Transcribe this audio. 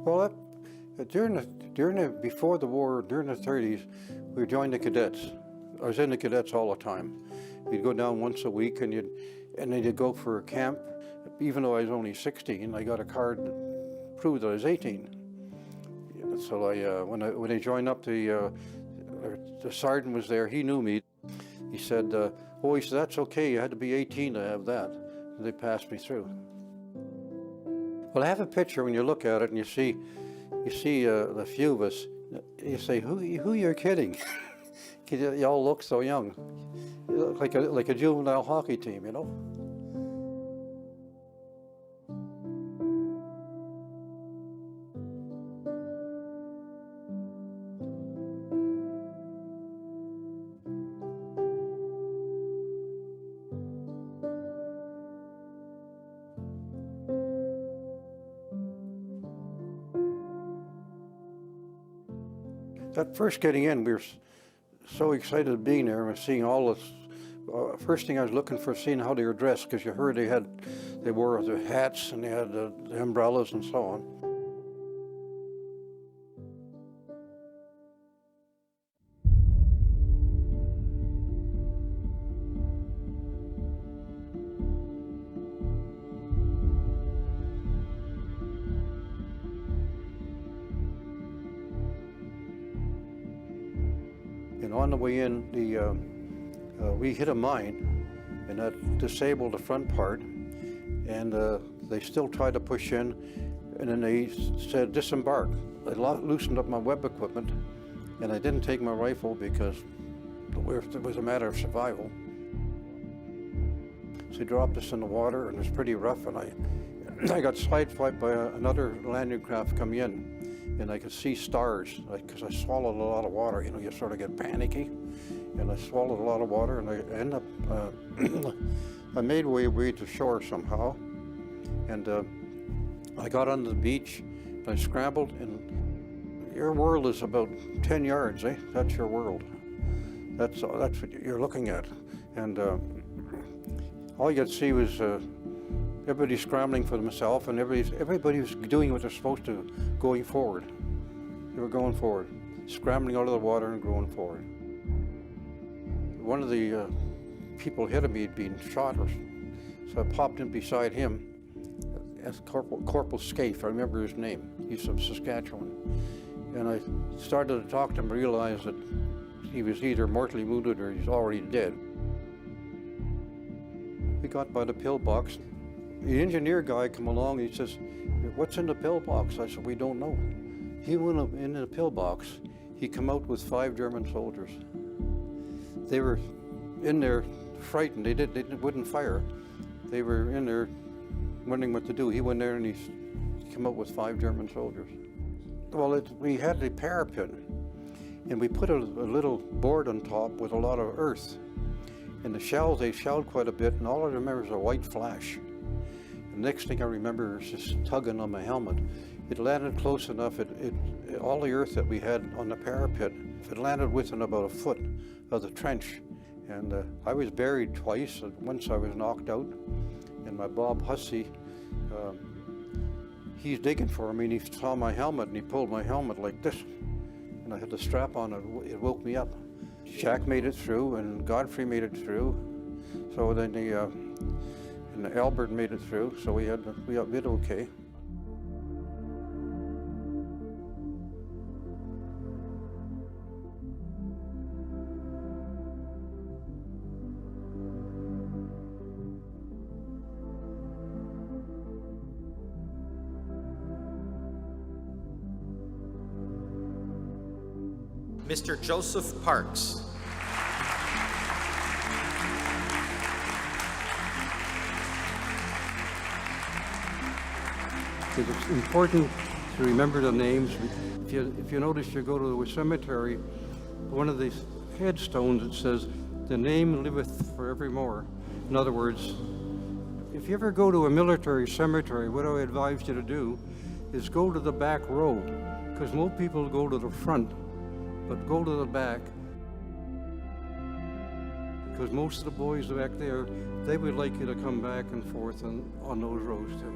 Well, before the war, during the 30s, we joined the cadets. I was in the cadets all the time. You'd go down once a week, and then you'd go for a camp. Even though I was only 16, I got a card that proved that I was 18. So when I joined up, the sergeant was there. He knew me. He said, "Oh, he said that's okay. You had to be 18 to have that." And they passed me through. Well, I have a picture. When you look at it and you see the few of us, you say, "Who you're kidding?" You all look so young. You look like a juvenile hockey team, you know. At first getting in, we were so excited of being there and seeing all this. First thing I was looking for, seeing how they were dressed, because you heard they wore their hats and they had the umbrellas and so on. And on the way in, we hit a mine, and that disabled the front part, and they still tried to push in, and then they said disembark. They loosened up my web equipment, and I didn't take my rifle because it was a matter of survival. So they dropped us in the water, and it was pretty rough, and I got sideswiped by another landing craft coming in. And I could see stars, because I swallowed a lot of water. You know, you sort of get panicky. And I swallowed a lot of water, and I ended up, I made my way to shore somehow. And I got onto the beach, and I scrambled, and your world is about 10 yards, eh? That's your world. That's what you're looking at. And all you could see was everybody scrambling for themselves, and everybody was doing what they're supposed to, going forward. They were going forward, scrambling out of the water and going forward. One of the people ahead of me had been shot, so I popped in beside him. As Corporal Scaife, I remember his name. He's from Saskatchewan. And I started to talk to him, realized that he was either mortally wounded or he's already dead. We got by the pillbox. The engineer guy come along, he says, "What's in the pillbox?" I said, "We don't know." He went up in the pillbox. He come out with 5 German soldiers. They were in there frightened. They wouldn't fire. They were in there wondering what to do. He went there and he came out with 5 German soldiers. Well, we had the parapet, and we put a little board on top with a lot of earth. And the shells, they shelled quite a bit, and all I remember is a white flash. The next thing I remember is just tugging on my helmet. It landed close enough, all the earth that we had on the parapet, it landed within about a foot of the trench. And I was buried twice. Once I was knocked out, and my Bob Hussey, he's digging for me, and he saw my helmet, and he pulled my helmet like this. And I had the strap on, it woke me up. Jack made it through, and Godfrey made it through. So then and Albert made it through, so we did okay. Mr. Joseph Parks. It's important to remember the names. If you notice, you go to a cemetery, one of these headstones, it says, "The name liveth forevermore." In other words, if you ever go to a military cemetery, what I advise you to do is go to the back row, because most people go to the front, but go to the back, because most of the boys back there, they would like you to come back and forth on those rows too.